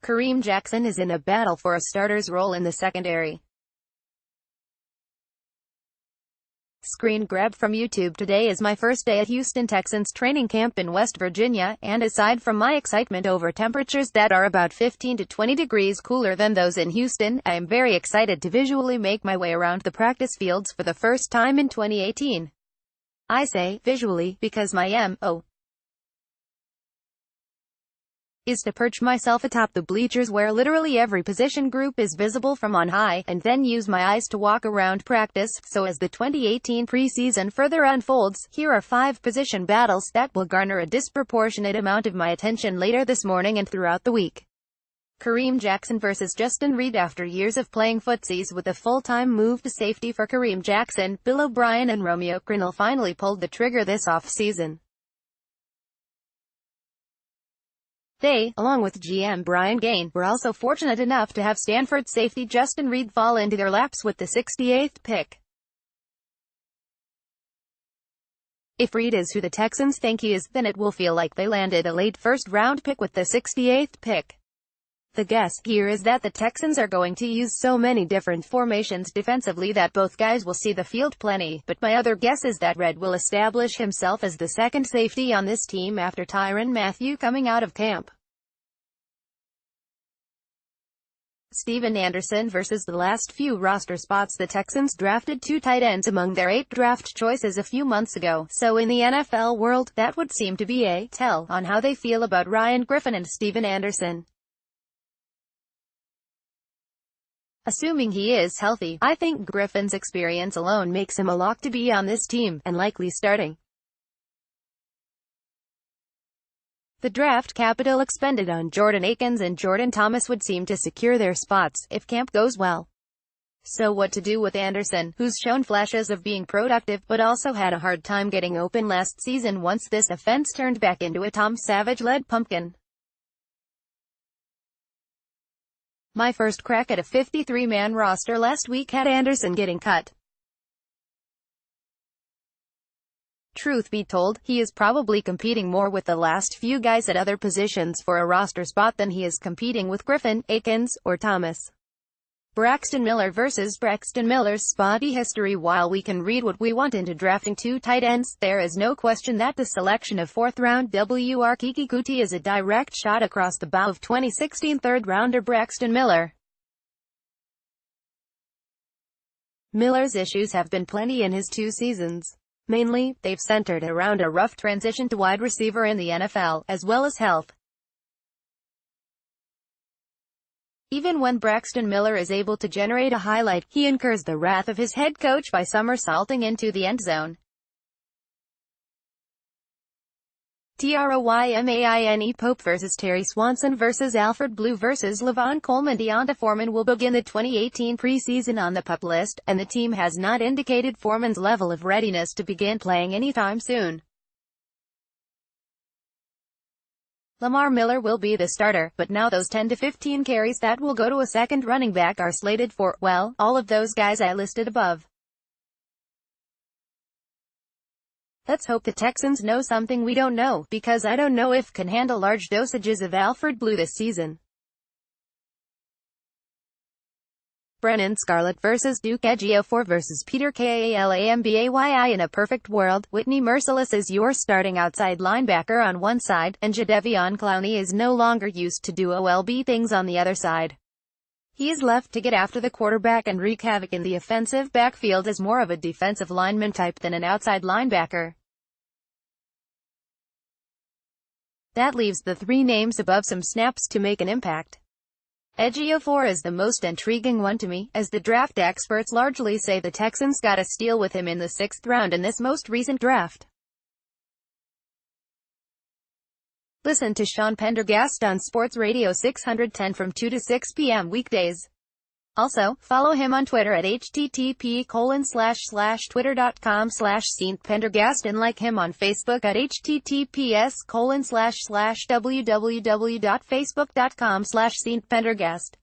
Kareem Jackson is in a battle for a starter's role in the secondary. Screen grab from YouTube. Today is my first day at Houston Texans training camp in West Virginia, and aside from my excitement over temperatures that are about 15 to 20 degrees cooler than those in Houston, I am very excited to visually make my way around the practice fields for the first time in 2018. I say visually because my MO is to perch myself atop the bleachers where literally every position group is visible from on high, and then use my eyes to walk around practice. So as the 2018 preseason further unfolds, here are 5 position battles that will garner a disproportionate amount of my attention later this morning and throughout the week. Kareem Jackson vs. Justin Reid. After years of playing footsies with a full-time move to safety for Kareem Jackson, Bill O'Brien and Romeo Crennel finally pulled the trigger this off-season. They, along with GM Brian Gaine, were also fortunate enough to have Stanford safety Justin Reid fall into their laps with the 68th pick. If Reid is who the Texans think he is, then it will feel like they landed a late first-round pick with the 68th pick. The guess here is that the Texans are going to use so many different formations defensively that both guys will see the field plenty, but my other guess is that Reid will establish himself as the second safety on this team after Tyrann Mathieu coming out of camp. Steven Anderson vs. The last few roster spots. The Texans drafted 2 tight ends among their 8 draft choices a few months ago, so in the NFL world, that would seem to be a tell on how they feel about Ryan Griffin and Steven Anderson. Assuming he is healthy, I think Griffin's experience alone makes him a lock to be on this team, and likely starting. The draft capital expended on Jordan Akins and Jordan Thomas would seem to secure their spots, if camp goes well. So what to do with Anderson, who's shown flashes of being productive, but also had a hard time getting open last season once this offense turned back into a Tom Savage-led pumpkin? My first crack at a 53-man roster last week had Anderson getting cut. Truth be told, he is probably competing more with the last few guys at other positions for a roster spot than he is competing with Griffin, Akins, or Thomas. Braxton Miller vs. Braxton Miller's spotty history. While we can read what we want into drafting 2 tight ends, there is no question that the selection of 4th-round WR Kiki Kuti is a direct shot across the bow of 2016 third-rounder Braxton Miller. Miller's issues have been plenty in his 2 seasons. Mainly, they've centered around a rough transition to wide receiver in the NFL, as well as health. Even when Braxton Miller is able to generate a highlight, he incurs the wrath of his head coach by somersaulting into the end zone. Troymaine Pope vs. Terry Swanson vs. Alfred Blue vs. Lavon Coleman. Deonta Foreman will begin the 2018 preseason on the PUP list, and the team has not indicated Foreman's level of readiness to begin playing anytime soon. Lamar Miller will be the starter, but now those 10 to 15 carries that will go to a second running back are slated for, well, all of those guys I listed above. Let's hope the Texans know something we don't know, because I don't know if can handle large dosages of Alfred Blue this season. Brennan Scarlett vs. Duke Ejiofor vs. Peter Kalambay. In a perfect world, Whitney Mercilus is your starting outside linebacker on one side, and Jadeveon Clowney is no longer used to do OLB things on the other side. He is left to get after the quarterback and wreak havoc in the offensive backfield as more of a defensive lineman type than an outside linebacker. That leaves the 3 names above some snaps to make an impact. Ejiofor is the most intriguing one to me, as the draft experts largely say the Texans got a steal with him in the 6th round in this most recent draft. Listen to Sean Pendergast on Sports Radio 610 from 2 to 6 p.m. weekdays. Also, follow him on Twitter at http://twitter.com/StPendergast and like him on Facebook at https://www.facebook.com/StPendergast.